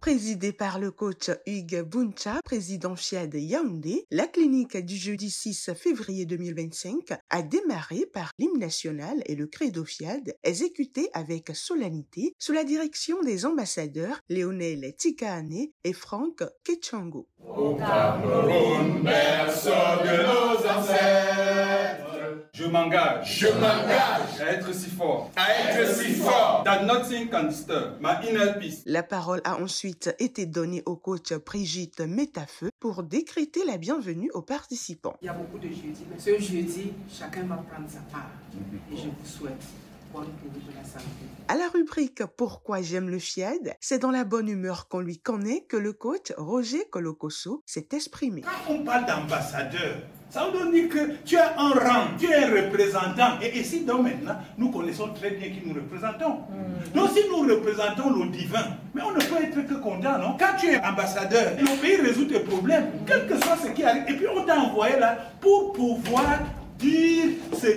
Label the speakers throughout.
Speaker 1: Présidée par le coach Hugues Buncha, président FIAD Yaoundé, la clinique du jeudi 6 février 2025 a démarré par l'hymne national et le credo FIAD, exécuté avec solennité sous la direction des ambassadeurs Léonel Tikahane et Franck Ketchango.
Speaker 2: Au Cameroun, berceau de nos ancêtres, je m'engage à être si fort, that nothing can disturb my inner peace.
Speaker 1: La parole a ensuite été donnée au coach Brigitte Métafeu pour décréter la bienvenue aux participants.
Speaker 3: Il y a beaucoup de jeudis, mais ce jeudi, chacun va prendre sa part et je vous souhaite bonne pour de la santé.
Speaker 1: À la rubrique Pourquoi j'aime le FIAD, c'est dans la bonne humeur qu'on lui connaît que le coach Roger Kolokoso s'est exprimé.
Speaker 4: Quand on parle d'ambassadeur, ça veut dire que tu as un rang, tu es un représentant. Et ici, donc maintenant, nous connaissons très bien qui nous représentons. Donc si nous représentons le divin, mais on ne peut être que content, non? Quand tu es ambassadeur, le pays résout tes problèmes, quel que soit ce qui arrive. Et puis on t'a envoyé là pour pouvoir dire ce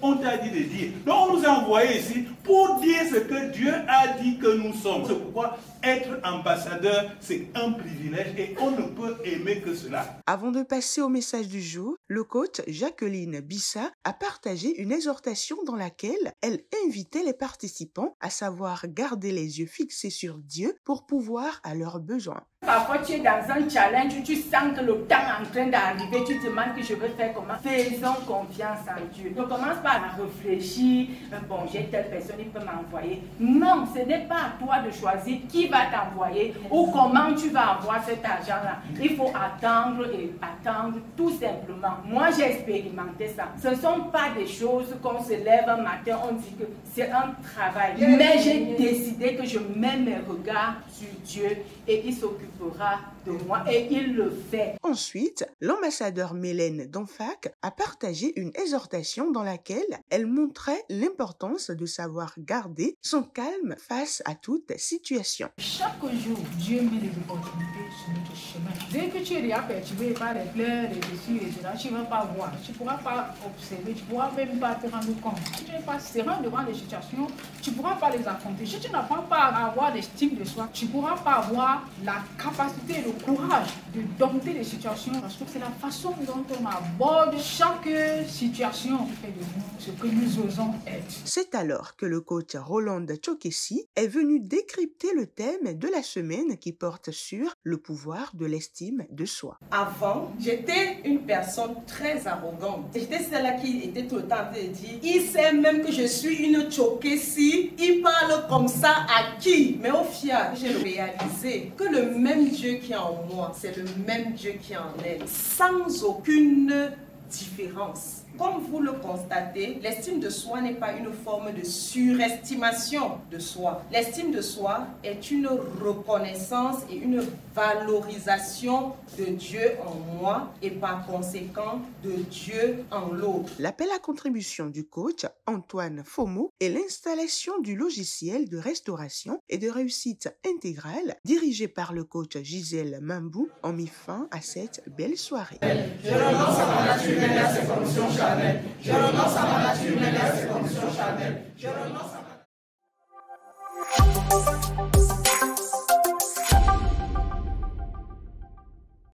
Speaker 4: qu'on t'a dit de dire. Donc on nous a envoyé ici pour dire ce que Dieu a dit que nous sommes. C'est pourquoi être ambassadeur, c'est un privilège et on ne peut aimer que cela.
Speaker 1: Avant de passer au message du jour, le coach Jacqueline Bissa a partagé une exhortation dans laquelle elle invitait les participants à savoir garder les yeux fixés sur Dieu pour pouvoir à leurs besoins.
Speaker 3: Parfois, tu es dans un challenge où tu sens que le temps est en train d'arriver, tu te demandes que je veux faire comment. Faisons confiance en Dieu. Ne commence pas à réfléchir, bon, j'ai telle personne, il peut m'envoyer. Non, ce n'est pas à toi de choisir qui va t'envoyer ou comment tu vas avoir cet argent-là. Il faut attendre et attendre tout simplement. Moi, j'ai expérimenté ça. Ce ne sont pas des choses qu'on se lève un matin, on dit que c'est un travail. Mais j'ai décidé que je mets mes regards sur Dieu et il s'occupera de moi et il le fait.
Speaker 1: Ensuite, l'ambassadeur Mélène Danfac a partagé une exhortation dans laquelle elle montrait l'importance de savoir garder son calme face à toute situation.
Speaker 5: Chaque jour, Dieu met des opportunités sur notre chemin. Dès que tu es déjà perturbé par les pleurs, les défis, et cela, tu ne vas pas voir, tu ne pourras pas observer, tu ne pourras même pas te rendre compte. Si tu n'es pas serein devant les situations, tu ne pourras pas les affronter. Si tu n'apprends pas à avoir l'estime de soi, tu ne pourras pas avoir la capacité et le courage de dompter les situations parce que c'est la façon dont on aborde chaque situation qui fait de nous ce que nous osons être.
Speaker 1: C'est alors que le coach Roland Chokessi est venu décrypter le thème de la semaine qui porte sur le pouvoir de l'estime de soi.
Speaker 6: Avant, j'étais une personne très arrogante. J'étais celle qui était tout le temps en train de dire il sait même que je suis une Chokessi, il parle comme ça à qui? Mais au final, j'ai réalisé que le même Dieu qui est en moi, c'est le même Dieu qui est en elle, sans aucune différence. Comme vous le constatez, l'estime de soi n'est pas une forme de surestimation de soi. L'estime de soi est une reconnaissance et une valorisation de Dieu en moi et par conséquent de Dieu en l'autre.
Speaker 1: L'appel à contribution du coach Antoine Fomo et l'installation du logiciel de restauration et de réussite intégrale dirigé par le coach Gisèle Mambou ont mis fin à cette belle soirée.
Speaker 2: Je renonce à ma nature humaine et à ses conditions charnelles. Je renonce à ma nature humaine et à ses conditions charnelles. Je renonce à